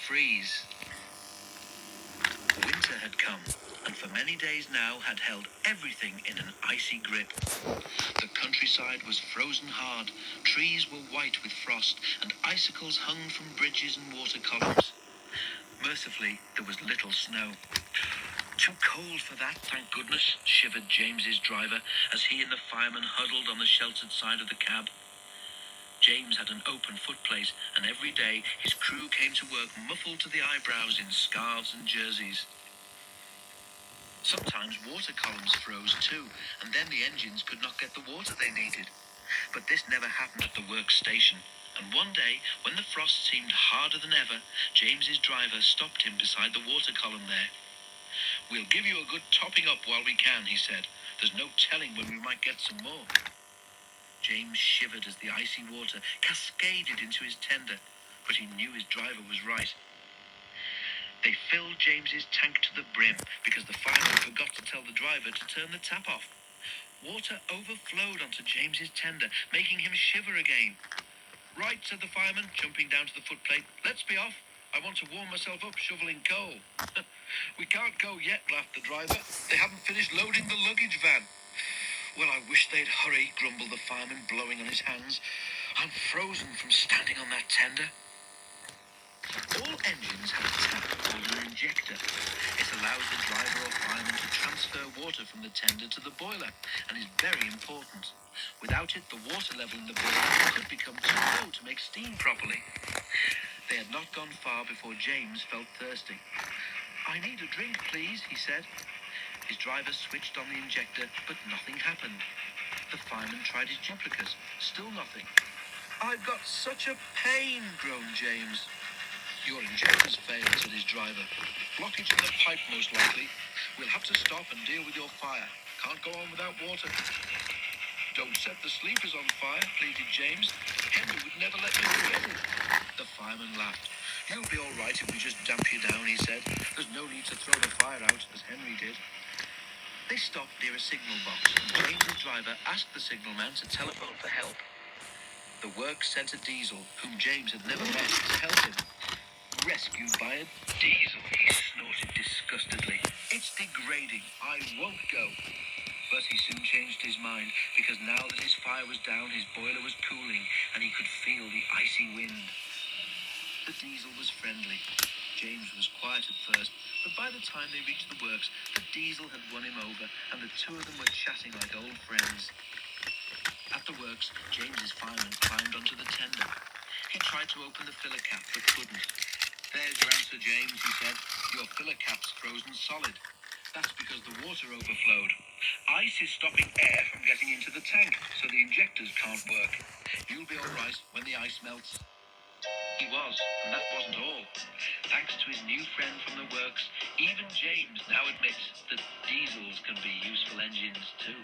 freeze. Winter had come, and for many days now had held everything in an icy grip. The countryside was frozen hard, trees were white with frost, and icicles hung from bridges and water columns. Mercifully, there was little snow. Too cold for that, thank goodness, shivered James's driver as he and the fireman huddled on the sheltered side of the cab. James had an open footplate, and every day his crew came to work muffled to the eyebrows in scarves and jerseys. Sometimes water columns froze too, and then the engines could not get the water they needed. But this never happened at the works station, and one day, when the frost seemed harder than ever, James's driver stopped him beside the water column there. "We'll give you a good topping up while we can," he said. "There's no telling when we might get some more." James shivered as the icy water cascaded into his tender, but he knew his driver was right. They filled James's tank to the brim because the fireman forgot to tell the driver to turn the tap off. Water overflowed onto James's tender, making him shiver again. "Right," said the fireman, jumping down to the footplate. "Let's be off. I want to warm myself up shoveling coal." "We can't go yet," laughed the driver. "They haven't finished loading the luggage van." "Well, I wish they'd hurry," grumbled the fireman, blowing on his hands. "I'm frozen from standing on that tender." All engines have a tap called an injector. It allows the driver or fireman to transfer water from the tender to the boiler, and is very important. Without it, the water level in the boiler could become too low to make steam properly. They had not gone far before James felt thirsty. "I need a drink, please," he said. His driver switched on the injector, but nothing happened. The fireman tried his duplicate. Still nothing. "I've got such a pain," groaned James. "Your injector's failed," said his driver. "Blockage in the pipe, most likely. We'll have to stop and deal with your fire. Can't go on without water." "Don't set the sleepers on fire," pleaded James. "Henry would never let me forget it." The fireman laughed. "You'll be all right if we just damp you down," he said. "There's no need to throw the fire out, as Henry did." They stopped near a signal box, and James's driver asked the signalman to telephone for help. The works sent a diesel, whom James had never met, to help him. "Rescued by a diesel," he snorted disgustedly. "It's degrading. I won't go." But he soon changed his mind, because now that his fire was down, his boiler was cooling, and he could feel the icy wind. The diesel was friendly. James was quiet at first, but by the time they reached the works, the diesel had won him over, and the two of them were chatting like old friends. At the works, James's fireman climbed onto the tender. He tried to open the filler cap, but couldn't. "There's your answer, James," he said. "Your filler cap's frozen solid. That's because the water overflowed. Ice is stopping air from getting into the tank, so the injectors can't work. You'll be all right when the ice melts." He was, and that wasn't all. Thanks to his new friend from the works, even James now admits that diesels can be useful engines too.